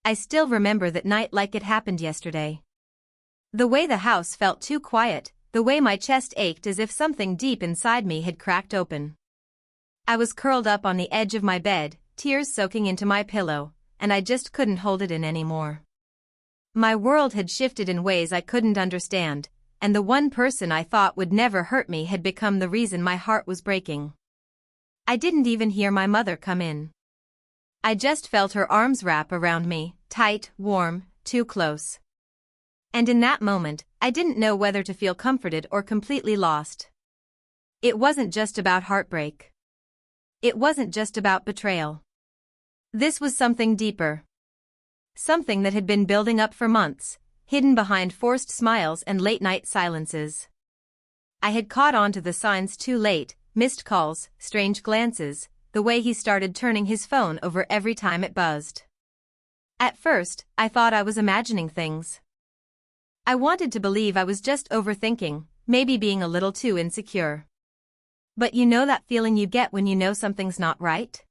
I still remember that night like it happened yesterday. The way the house felt too quiet, the way my chest ached as if something deep inside me had cracked open. I was curled up on the edge of my bed, tears soaking into my pillow, and I just couldn't hold it in anymore. My world had shifted in ways I couldn't understand, and the one person I thought would never hurt me had become the reason my heart was breaking. I didn't even hear my mother come in. I just felt her arms wrap around me, tight, warm, too close. And in that moment, I didn't know whether to feel comforted or completely lost. It wasn't just about heartbreak. It wasn't just about betrayal. This was something deeper. Something that had been building up for months, hidden behind forced smiles and late-night silences. I had caught on to the signs too late, missed calls, strange glances, the way he started turning his phone over every time it buzzed. At first, I thought I was imagining things. I wanted to believe I was just overthinking, maybe being a little too insecure. But you know that feeling you get when you know something's not right?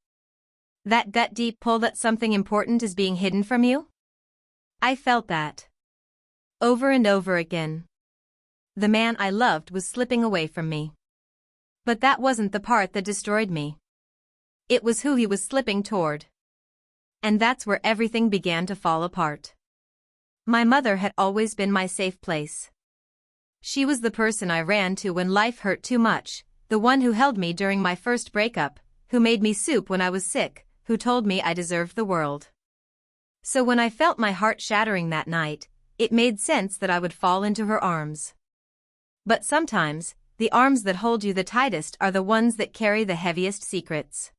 That gut-deep pull that something important is being hidden from you? I felt that. Over and over again. The man I loved was slipping away from me. But that wasn't the part that destroyed me. It was who he was slipping toward. And that's where everything began to fall apart. My mother had always been my safe place. She was the person I ran to when life hurt too much, the one who held me during my first breakup, who made me soup when I was sick, who told me I deserved the world. So when I felt my heart shattering that night, it made sense that I would fall into her arms. But sometimes, the arms that hold you the tightest are the ones that carry the heaviest secrets.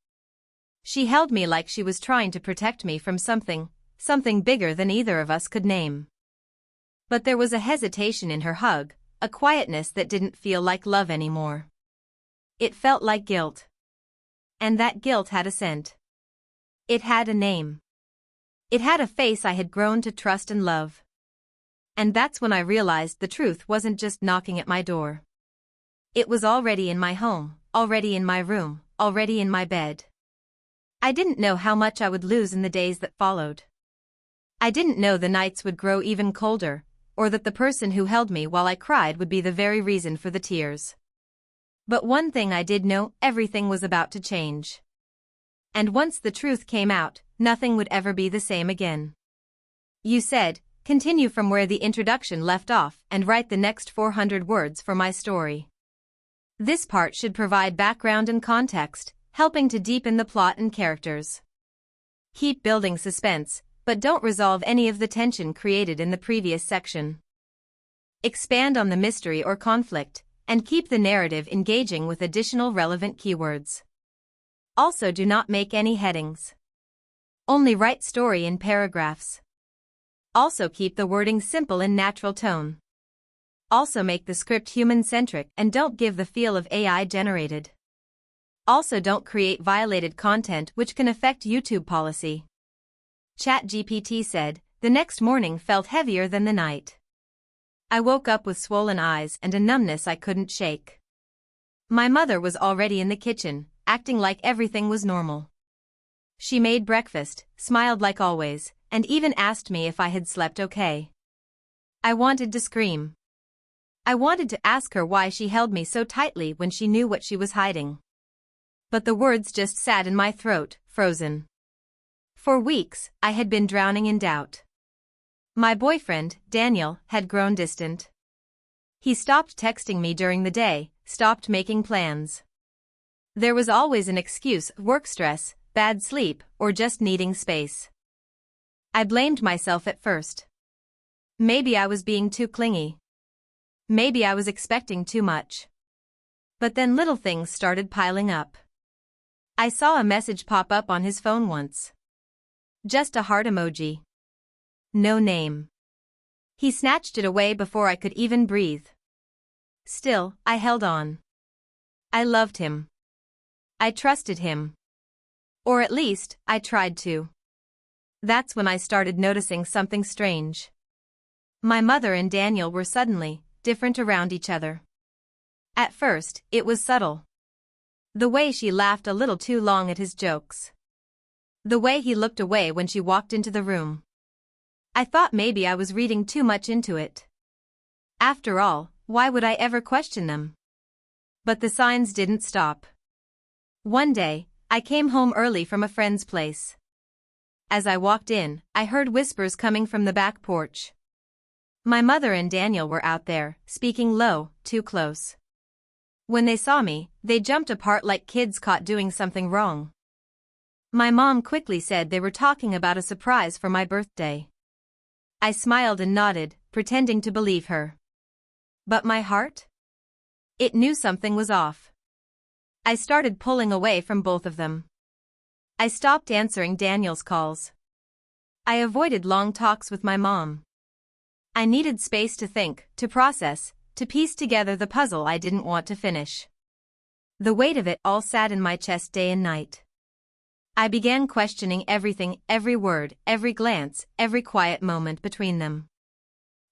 She held me like she was trying to protect me from something bigger than either of us could name. But there was a hesitation in her hug, a quietness that didn't feel like love anymore. It felt like guilt. And that guilt had a scent. It had a name. It had a face I had grown to trust and love. And that's when I realized the truth wasn't just knocking at my door. It was already in my home, already in my room, already in my bed. I didn't know how much I would lose in the days that followed. I didn't know the nights would grow even colder, or that the person who held me while I cried would be the very reason for the tears. But one thing I did know, everything was about to change. And once the truth came out, nothing would ever be the same again. You said, continue from where the introduction left off and write the next 400 words for my story. This part should provide background and context, helping to deepen the plot and characters. Keep building suspense, but don't resolve any of the tension created in the previous section. Expand on the mystery or conflict, and keep the narrative engaging with additional relevant keywords. Also, do not make any headings. Only write story in paragraphs. Also, keep the wording simple and natural tone. Also, make the script human-centric and don't give the feel of AI-generated. Also, don't create violated content which can affect YouTube policy. ChatGPT said, the next morning felt heavier than the night. I woke up with swollen eyes and a numbness I couldn't shake. My mother was already in the kitchen, acting like everything was normal. She made breakfast, smiled like always, and even asked me if I had slept okay. I wanted to scream. I wanted to ask her why she held me so tightly when she knew what she was hiding. But the words just sat in my throat, frozen. For weeks, I had been drowning in doubt. My boyfriend, Daniel, had grown distant. He stopped texting me during the day, stopped making plans. There was always an excuse: work stress, bad sleep, or just needing space. I blamed myself at first. Maybe I was being too clingy. Maybe I was expecting too much. But then little things started piling up. I saw a message pop up on his phone once. Just a heart emoji. No name. He snatched it away before I could even breathe. Still, I held on. I loved him. I trusted him. Or at least, I tried to. That's when I started noticing something strange. My mother and Daniel were suddenly different around each other. At first, it was subtle. The way she laughed a little too long at his jokes. The way he looked away when she walked into the room. I thought maybe I was reading too much into it. After all, why would I ever question them? But the signs didn't stop. One day, I came home early from a friend's place. As I walked in, I heard whispers coming from the back porch. My mother and Daniel were out there, speaking low, too close. When they saw me, they jumped apart like kids caught doing something wrong. My mom quickly said they were talking about a surprise for my birthday. I smiled and nodded, pretending to believe her. But my heart? It knew something was off. I started pulling away from both of them. I stopped answering Daniel's calls. I avoided long talks with my mom. I needed space to think, to process, to piece together the puzzle I didn't want to finish. The weight of it all sat in my chest day and night. I began questioning everything, every word, every glance, every quiet moment between them.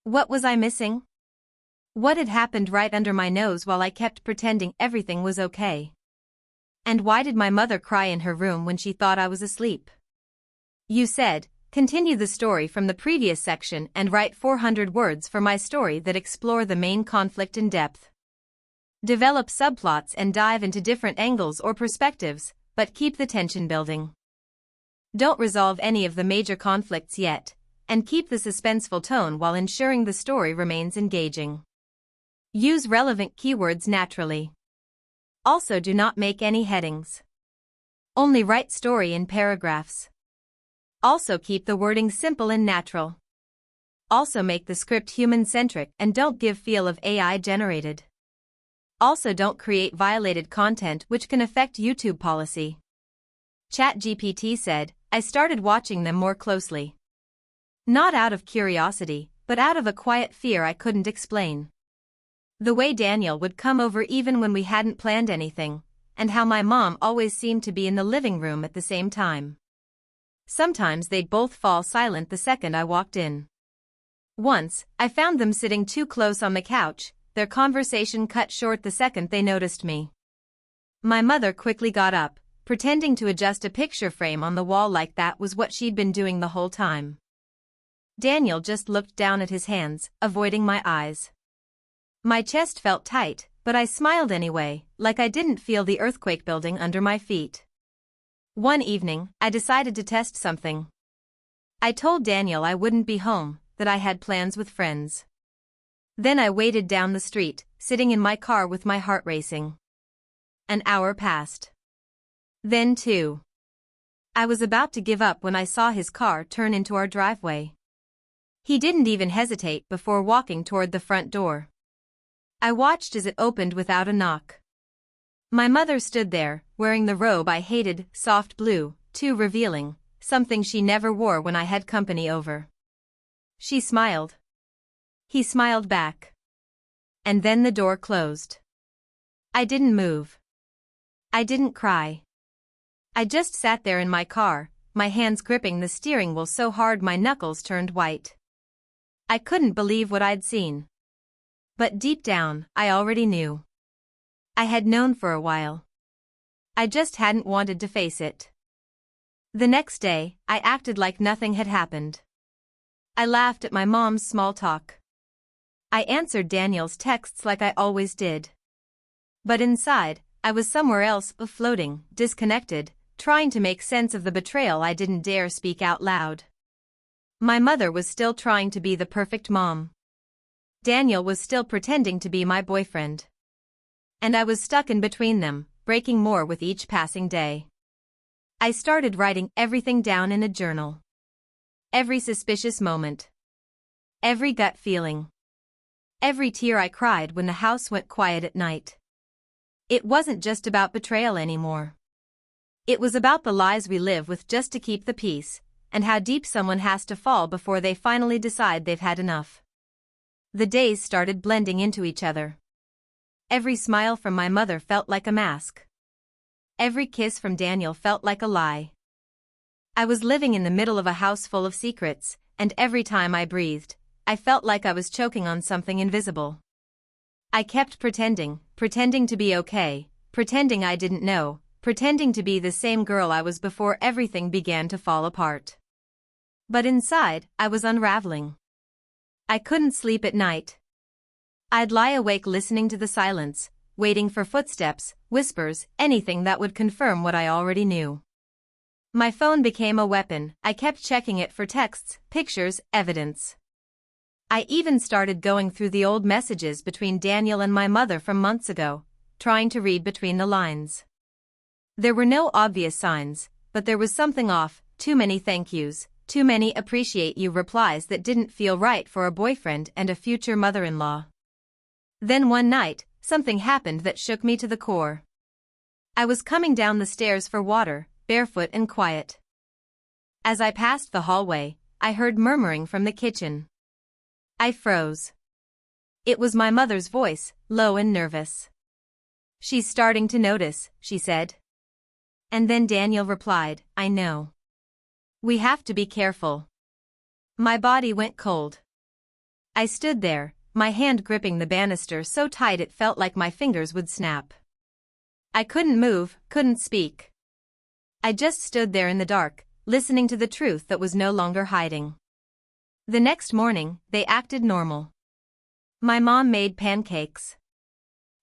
What was I missing? What had happened right under my nose while I kept pretending everything was okay? And why did my mother cry in her room when she thought I was asleep? You said, continue the story from the previous section and write 400 words for my story that explore the main conflict in depth. Develop subplots and dive into different angles or perspectives, but keep the tension building. Don't resolve any of the major conflicts yet, and keep the suspenseful tone while ensuring the story remains engaging. Use relevant keywords naturally. Also, do not make any headings. Only write story in paragraphs. Also, keep the wording simple and natural. Also, make the script human-centric and don't give feel of AI generated. Also, don't create violated content which can affect YouTube policy. ChatGPT said, I started watching them more closely. Not out of curiosity, but out of a quiet fear I couldn't explain. The way Daniel would come over even when we hadn't planned anything, and how my mom always seemed to be in the living room at the same time. Sometimes they'd both fall silent the second I walked in. Once, I found them sitting too close on the couch, their conversation cut short the second they noticed me. My mother quickly got up, pretending to adjust a picture frame on the wall like that was what she'd been doing the whole time. Daniel just looked down at his hands, avoiding my eyes. My chest felt tight, but I smiled anyway, like I didn't feel the earthquake building under my feet. One evening, I decided to test something. I told Daniel I wouldn't be home, that I had plans with friends. Then I waited down the street, sitting in my car with my heart racing. An hour passed. Then 2. I was about to give up when I saw his car turn into our driveway. He didn't even hesitate before walking toward the front door. I watched as it opened without a knock. My mother stood there, wearing the robe I hated, soft blue, too revealing, something she never wore when I had company over. She smiled. He smiled back. And then the door closed. I didn't move. I didn't cry. I just sat there in my car, my hands gripping the steering wheel so hard my knuckles turned white. I couldn't believe what I'd seen. But deep down, I already knew. I had known for a while. I just hadn't wanted to face it. The next day, I acted like nothing had happened. I laughed at my mom's small talk. I answered Daniel's texts like I always did. But inside, I was somewhere else, floating, disconnected, trying to make sense of the betrayal I didn't dare speak out loud. My mother was still trying to be the perfect mom. Daniel was still pretending to be my boyfriend. And I was stuck in between them, breaking more with each passing day. I started writing everything down in a journal. Every suspicious moment. Every gut feeling. Every tear I cried when the house went quiet at night. It wasn't just about betrayal anymore. It was about the lies we live with just to keep the peace, and how deep someone has to fall before they finally decide they've had enough. The days started blending into each other. Every smile from my mother felt like a mask. Every kiss from Daniel felt like a lie. I was living in the middle of a house full of secrets, and every time I breathed, I felt like I was choking on something invisible. I kept pretending to be okay, pretending I didn't know, pretending to be the same girl I was before everything began to fall apart. But inside, I was unraveling. I couldn't sleep at night. I'd lie awake listening to the silence, waiting for footsteps, whispers, anything that would confirm what I already knew. My phone became a weapon. I kept checking it for texts, pictures, evidence. I even started going through the old messages between Daniel and my mother from months ago, trying to read between the lines. There were no obvious signs, but there was something off, too many thank yous, too many appreciate you replies that didn't feel right for a boyfriend and a future mother-in-law. Then one night, something happened that shook me to the core. I was coming down the stairs for water, barefoot and quiet. As I passed the hallway, I heard murmuring from the kitchen. I froze. It was my mother's voice, low and nervous. "She's starting to notice," she said. And then Daniel replied, "I know. We have to be careful." My body went cold. I stood there, my hand gripping the banister so tight it felt like my fingers would snap. I couldn't move, couldn't speak. I just stood there in the dark, listening to the truth that was no longer hiding. The next morning, they acted normal. My mom made pancakes.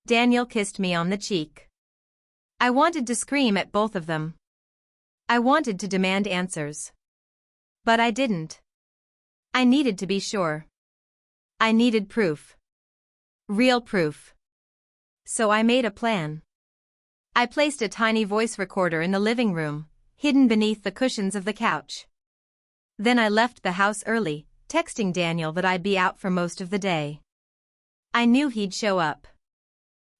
Daniel kissed me on the cheek. I wanted to scream at both of them. I wanted to demand answers. But I didn't. I needed to be sure. I needed proof. Real proof. So I made a plan. I placed a tiny voice recorder in the living room, hidden beneath the cushions of the couch. Then I left the house early, texting Daniel that I'd be out for most of the day. I knew he'd show up.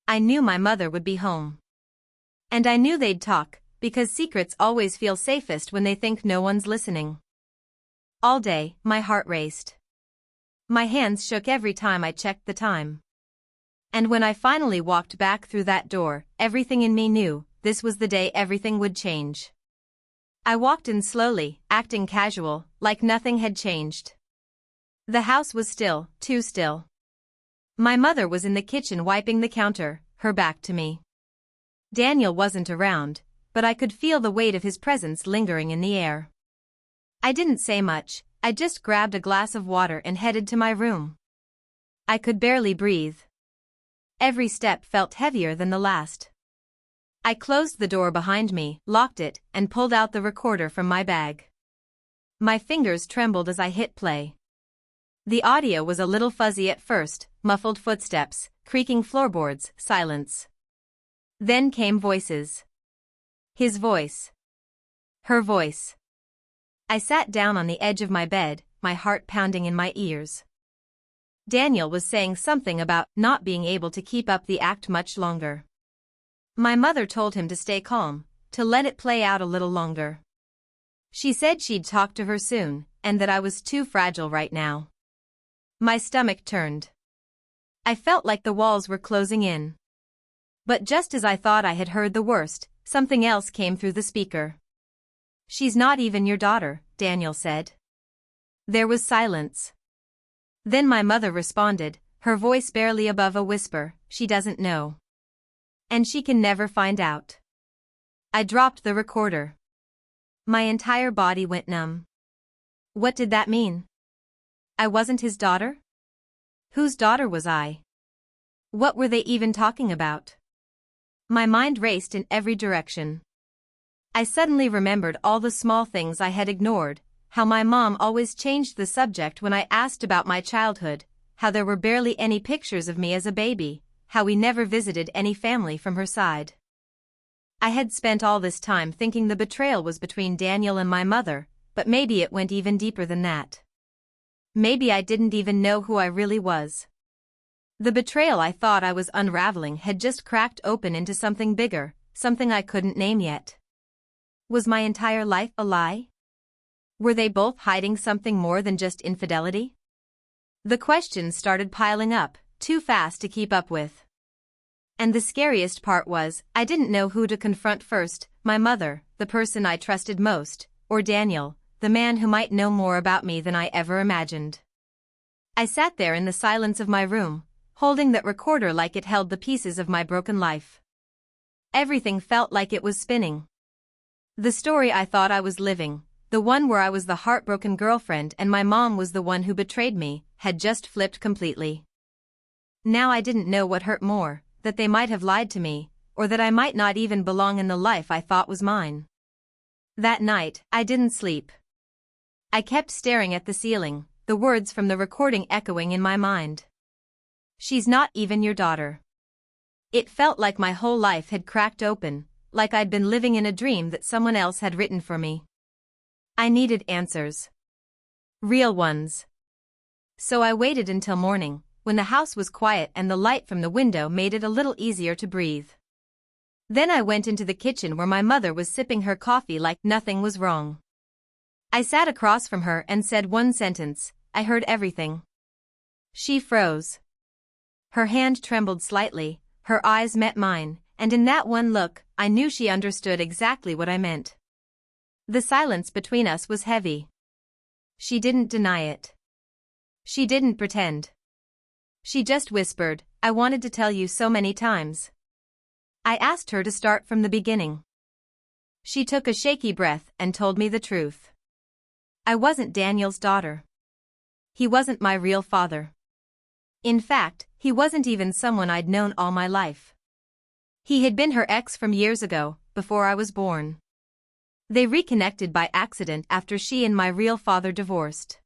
I knew my mother would be home. And I knew they'd talk, because secrets always feel safest when they think no one's listening. All day, my heart raced. My hands shook every time I checked the time. And when I finally walked back through that door, everything in me knew, this was the day everything would change. I walked in slowly, acting casual, like nothing had changed. The house was still, too still. My mother was in the kitchen wiping the counter, her back to me. Daniel wasn't around, but I could feel the weight of his presence lingering in the air. I didn't say much, I just grabbed a glass of water and headed to my room. I could barely breathe. Every step felt heavier than the last. I closed the door behind me, locked it, and pulled out the recorder from my bag. My fingers trembled as I hit play. The audio was a little fuzzy at first, muffled footsteps, creaking floorboards, silence. Then came voices. His voice. Her voice. I sat down on the edge of my bed, my heart pounding in my ears. Daniel was saying something about not being able to keep up the act much longer. My mother told him to stay calm, to let it play out a little longer. She said she'd talk to her soon, and that I was too fragile right now. My stomach turned. I felt like the walls were closing in. But just as I thought I had heard the worst, something else came through the speaker. "She's not even your daughter," Daniel said. There was silence. Then my mother responded, her voice barely above a whisper, "She doesn't know. And she can never find out." I dropped the recorder. My entire body went numb. What did that mean? I wasn't his daughter? Whose daughter was I? What were they even talking about? My mind raced in every direction. I suddenly remembered all the small things I had ignored, how my mom always changed the subject when I asked about my childhood, how there were barely any pictures of me as a baby, how we never visited any family from her side. I had spent all this time thinking the betrayal was between Daniel and my mother, but maybe it went even deeper than that. Maybe I didn't even know who I really was. The betrayal I thought I was unraveling had just cracked open into something bigger, something I couldn't name yet. Was my entire life a lie? Were they both hiding something more than just infidelity? The questions started piling up, too fast to keep up with. And the scariest part was, I didn't know who to confront first, my mother, the person I trusted most, or Daniel, the man who might know more about me than I ever imagined. I sat there in the silence of my room, holding that recorder like it held the pieces of my broken life. Everything felt like it was spinning. The story I thought I was living, the one where I was the heartbroken girlfriend and my mom was the one who betrayed me, had just flipped completely. Now I didn't know what hurt more, that they might have lied to me, or that I might not even belong in the life I thought was mine. That night, I didn't sleep. I kept staring at the ceiling, the words from the recording echoing in my mind. She's not even your daughter. It felt like my whole life had cracked open, like I'd been living in a dream that someone else had written for me. I needed answers. Real ones. So I waited until morning, when the house was quiet and the light from the window made it a little easier to breathe. Then I went into the kitchen where my mother was sipping her coffee like nothing was wrong. I sat across from her and said one sentence, "I heard everything." She froze. Her hand trembled slightly, her eyes met mine, and in that one look, I knew she understood exactly what I meant. The silence between us was heavy. She didn't deny it. She didn't pretend. She just whispered, "I wanted to tell you so many times." I asked her to start from the beginning. She took a shaky breath and told me the truth. I wasn't Daniel's daughter. He wasn't my real father. In fact, he wasn't even someone I'd known all my life. He had been her ex from years ago, before I was born. They reconnected by accident after she and my real father divorced.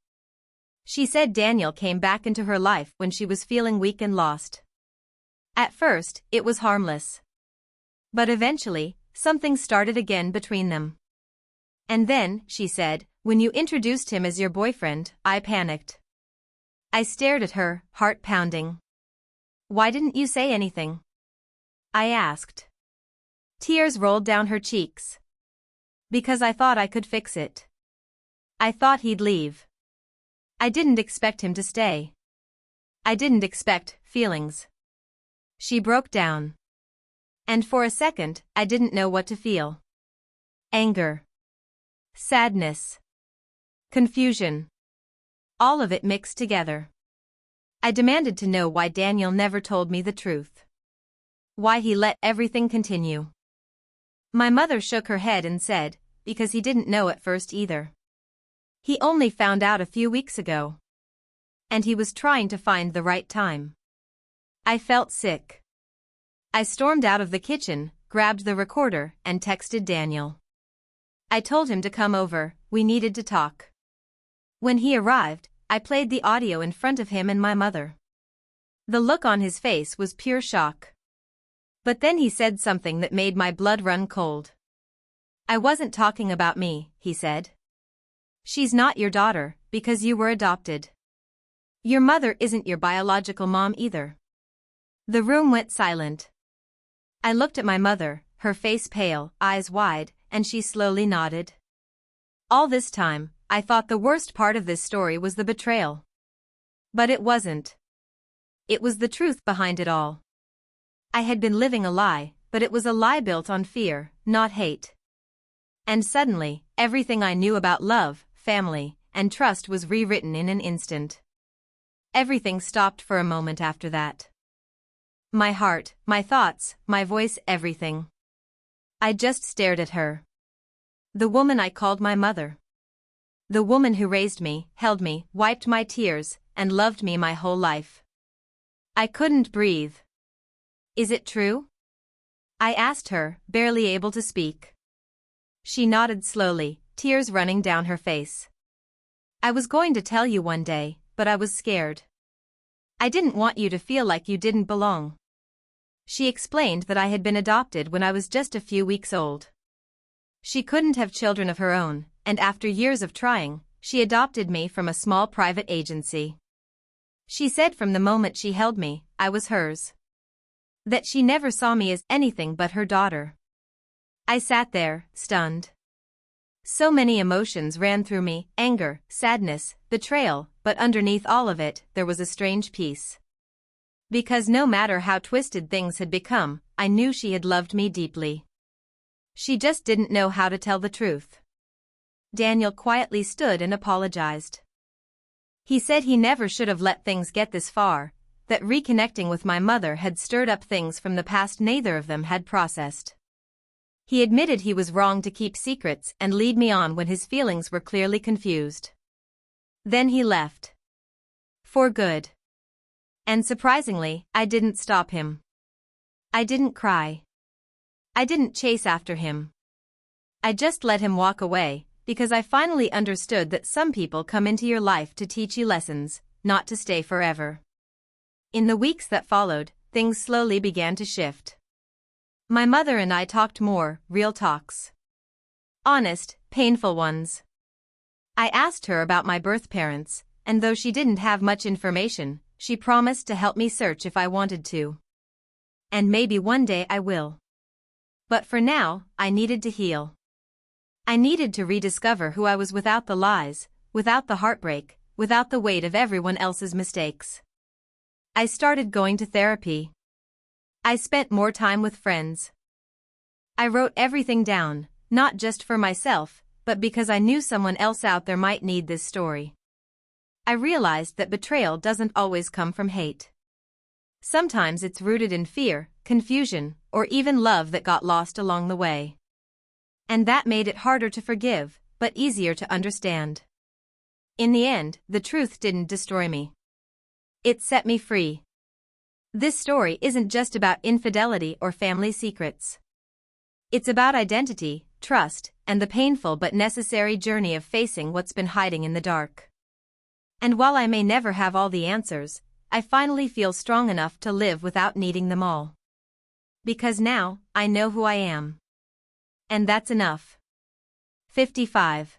She said Daniel came back into her life when she was feeling weak and lost. At first, it was harmless. But eventually, something started again between them. And then, she said, when you introduced him as your boyfriend, I panicked. I stared at her, heart pounding. "Why didn't you say anything?" I asked. Tears rolled down her cheeks. "Because I thought I could fix it. I thought he'd leave. I didn't expect him to stay. I didn't expect feelings." She broke down. And for a second, I didn't know what to feel. Anger. Sadness. Confusion. All of it mixed together. I demanded to know why Daniel never told me the truth. Why he let everything continue. My mother shook her head and said, "Because he didn't know at first either. He only found out a few weeks ago. And he was trying to find the right time." I felt sick. I stormed out of the kitchen, grabbed the recorder, and texted Daniel. I told him to come over, we needed to talk. When he arrived, I played the audio in front of him and my mother. The look on his face was pure shock. But then he said something that made my blood run cold. "I wasn't talking about me," he said. "She's not your daughter, because you were adopted. Your mother isn't your biological mom either." The room went silent. I looked at my mother, her face pale, eyes wide, and she slowly nodded. All this time, I thought the worst part of this story was the betrayal. But it wasn't. It was the truth behind it all. I had been living a lie, but it was a lie built on fear, not hate. And suddenly, everything I knew about love, family, and trust was rewritten in an instant. Everything stopped for a moment after that. My heart, my thoughts, my voice, everything. I just stared at her. The woman I called my mother. The woman who raised me, held me, wiped my tears, and loved me my whole life. I couldn't breathe. "Is it true?" I asked her, barely able to speak. She nodded slowly, tears running down her face. "I was going to tell you one day, but I was scared. I didn't want you to feel like you didn't belong." She explained that I had been adopted when I was just a few weeks old. She couldn't have children of her own, and after years of trying, she adopted me from a small private agency. She said from the moment she held me, I was hers. That she never saw me as anything but her daughter. I sat there, stunned. So many emotions ran through me, anger, sadness, betrayal, but underneath all of it, there was a strange peace. Because no matter how twisted things had become, I knew she had loved me deeply. She just didn't know how to tell the truth. Daniel quietly stood and apologized. He said he never should have let things get this far, that reconnecting with my mother had stirred up things from the past neither of them had processed. He admitted he was wrong to keep secrets and lead me on when his feelings were clearly confused. Then he left. For good. And surprisingly, I didn't stop him. I didn't cry. I didn't chase after him. I just let him walk away, because I finally understood that some people come into your life to teach you lessons, not to stay forever. In the weeks that followed, things slowly began to shift. My mother and I talked more, real talks. Honest, painful ones. I asked her about my birth parents, and though she didn't have much information, she promised to help me search if I wanted to. And maybe one day I will. But for now, I needed to heal. I needed to rediscover who I was without the lies, without the heartbreak, without the weight of everyone else's mistakes. I started going to therapy. I spent more time with friends. I wrote everything down, not just for myself, but because I knew someone else out there might need this story. I realized that betrayal doesn't always come from hate. Sometimes it's rooted in fear, confusion, or even love that got lost along the way. And that made it harder to forgive, but easier to understand. In the end, the truth didn't destroy me. It set me free. This story isn't just about infidelity or family secrets. It's about identity, trust, and the painful but necessary journey of facing what's been hiding in the dark. And while I may never have all the answers, I finally feel strong enough to live without needing them all. Because now, I know who I am. And that's enough. 55.